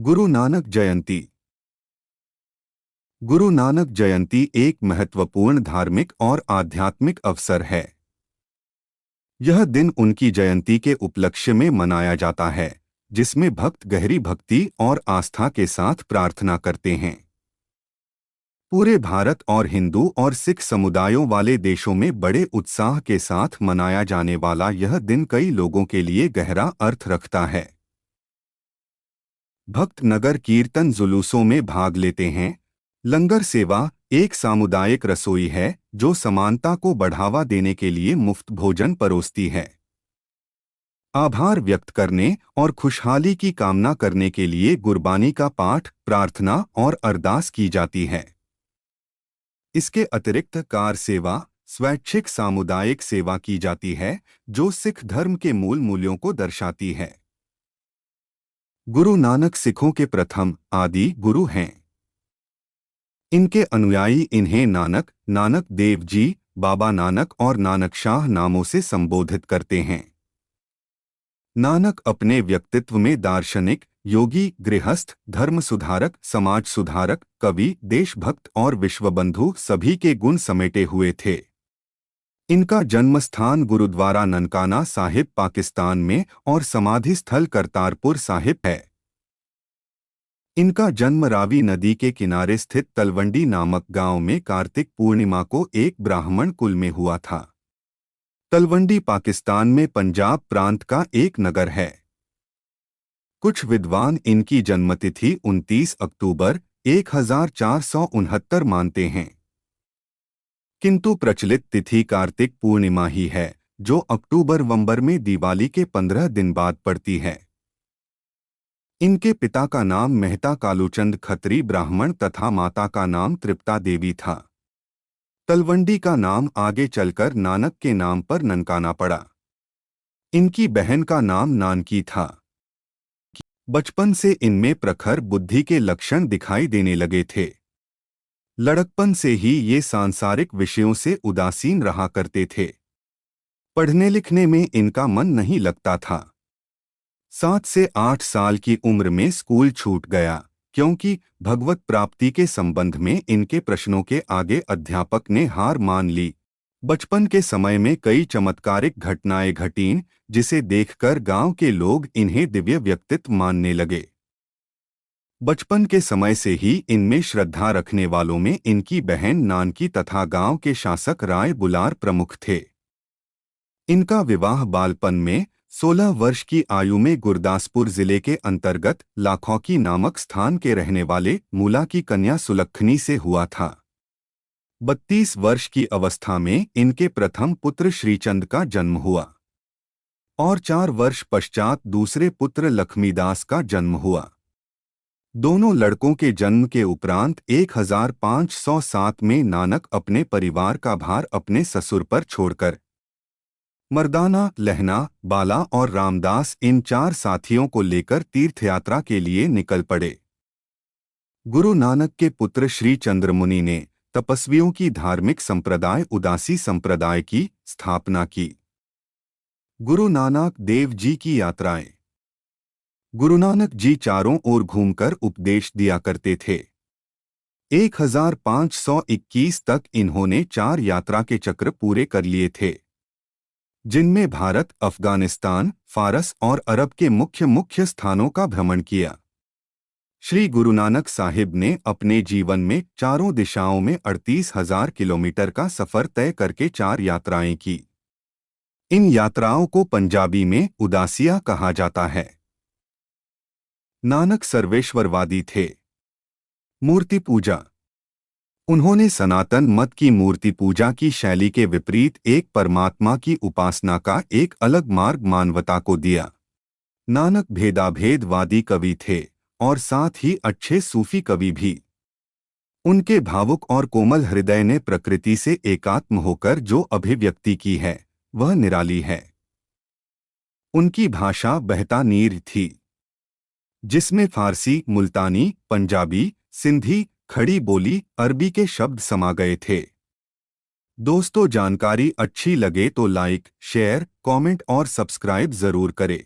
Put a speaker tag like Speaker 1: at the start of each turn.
Speaker 1: गुरु नानक जयंती। गुरु नानक जयंती एक महत्वपूर्ण धार्मिक और आध्यात्मिक अवसर है। यह दिन उनकी जयंती के उपलक्ष्य में मनाया जाता है, जिसमें भक्त गहरी भक्ति और आस्था के साथ प्रार्थना करते हैं। पूरे भारत और हिंदू और सिख समुदायों वाले देशों में बड़े उत्साह के साथ मनाया जाने वाला यह दिन कई लोगों के लिए गहरा अर्थ रखता है। भक्त नगर कीर्तन जुलूसों में भाग लेते हैं। लंगर सेवा एक सामुदायिक रसोई है जो समानता को बढ़ावा देने के लिए मुफ्त भोजन परोसती है। आभार व्यक्त करने और खुशहाली की कामना करने के लिए गुरबानी का पाठ, प्रार्थना और अरदास की जाती है। इसके अतिरिक्त कार सेवा, स्वैच्छिक सामुदायिक सेवा की जाती है, जो सिख धर्म के मूल मूल्यों को दर्शाती है। गुरु नानक सिखों के प्रथम आदि गुरु हैं। इनके अनुयायी इन्हें नानक, नानक देव जी, बाबा नानक और नानक शाह नामों से संबोधित करते हैं। नानक अपने व्यक्तित्व में दार्शनिक, योगी, गृहस्थ, धर्म सुधारक, समाज सुधारक, कवि, देशभक्त और विश्वबंधु सभी के गुण समेटे हुए थे। इनका जन्मस्थान गुरुद्वारा ननकाना साहिब पाकिस्तान में और समाधि स्थल करतारपुर साहिब है। इनका जन्म रावी नदी के किनारे स्थित तलवंडी नामक गांव में कार्तिक पूर्णिमा को एक ब्राह्मण कुल में हुआ था। तलवंडी पाकिस्तान में पंजाब प्रांत का एक नगर है। कुछ विद्वान इनकी जन्मतिथि 29 अक्टूबर 1469 मानते हैं, किंतु प्रचलित तिथि कार्तिक पूर्णिमा ही है, जो अक्टूबर-नवंबर में दिवाली के 15 दिन बाद पड़ती है। इनके पिता का नाम मेहता कालूचंद खत्री ब्राह्मण तथा माता का नाम तृप्ता देवी था। तलवंडी का नाम आगे चलकर नानक के नाम पर ननकाना पड़ा। इनकी बहन का नाम नानकी था। बचपन से इनमें प्रखर बुद्धि के लक्षण दिखाई देने लगे थे। लड़कपन से ही ये सांसारिक विषयों से उदासीन रहा करते थे। पढ़ने लिखने में इनका मन नहीं लगता था। 7 से 8 साल की उम्र में स्कूल छूट गया, क्योंकि भगवत प्राप्ति के संबंध में इनके प्रश्नों के आगे अध्यापक ने हार मान ली। बचपन के समय में कई चमत्कारिक घटनाएं घटीं, जिसे देखकर गांव के लोग इन्हें दिव्य व्यक्तित्व मानने लगे। बचपन के समय से ही इनमें श्रद्धा रखने वालों में इनकी बहन नानकी तथा गांव के शासक राय बुलार प्रमुख थे। इनका विवाह बालपन में 16 वर्ष की आयु में गुरदासपुर जिले के अंतर्गत लाखौकी नामक स्थान के रहने वाले मूला की कन्या सुलक्षणी से हुआ था। 32 वर्ष की अवस्था में इनके प्रथम पुत्र श्रीचंद का जन्म हुआ और 4 वर्ष पश्चात दूसरे पुत्र लक्ष्मीदास का जन्म हुआ। दोनों लड़कों के जन्म के उपरांत 1507 में नानक अपने परिवार का भार अपने ससुर पर छोड़कर मर्दाना, लहना, बाला और रामदास इन 4 साथियों को लेकर तीर्थयात्रा के लिए निकल पड़े। गुरु नानक के पुत्र श्री चंद्रमुनि ने तपस्वियों की धार्मिक संप्रदाय उदासी संप्रदाय की स्थापना की। गुरु नानक देव जी की यात्राएं। गुरु नानक जी चारों ओर घूमकर उपदेश दिया करते थे। 1521 तक इन्होंने 4 यात्रा के चक्र पूरे कर लिए थे, जिनमें भारत, अफगानिस्तान, फारस और अरब के मुख्य स्थानों का भ्रमण किया। श्री गुरु नानक साहिब ने अपने जीवन में चारों दिशाओं में 38,000 किलोमीटर का सफर तय करके 4 यात्राएं की। इन यात्राओं को पंजाबी में उदासिया कहा जाता है। नानक सर्वेश्वरवादी थे। मूर्ति पूजा। उन्होंने सनातन मत की मूर्ति पूजा की शैली के विपरीत एक परमात्मा की उपासना का एक अलग मार्ग मानवता को दिया। नानक भेदाभेदवादी कवि थे और साथ ही अच्छे सूफी कवि भी। उनके भावुक और कोमल हृदय ने प्रकृति से एकात्म होकर जो अभिव्यक्ति की है, वह निराली है। उनकी भाषा बहता नीर थी, जिसमें फारसी, मुल्तानी, पंजाबी, सिंधी, खड़ी बोली, अरबी के शब्द समा गए थे। दोस्तों, जानकारी अच्छी लगे तो लाइक, शेयर, कमेंट और सब्सक्राइब जरूर करें।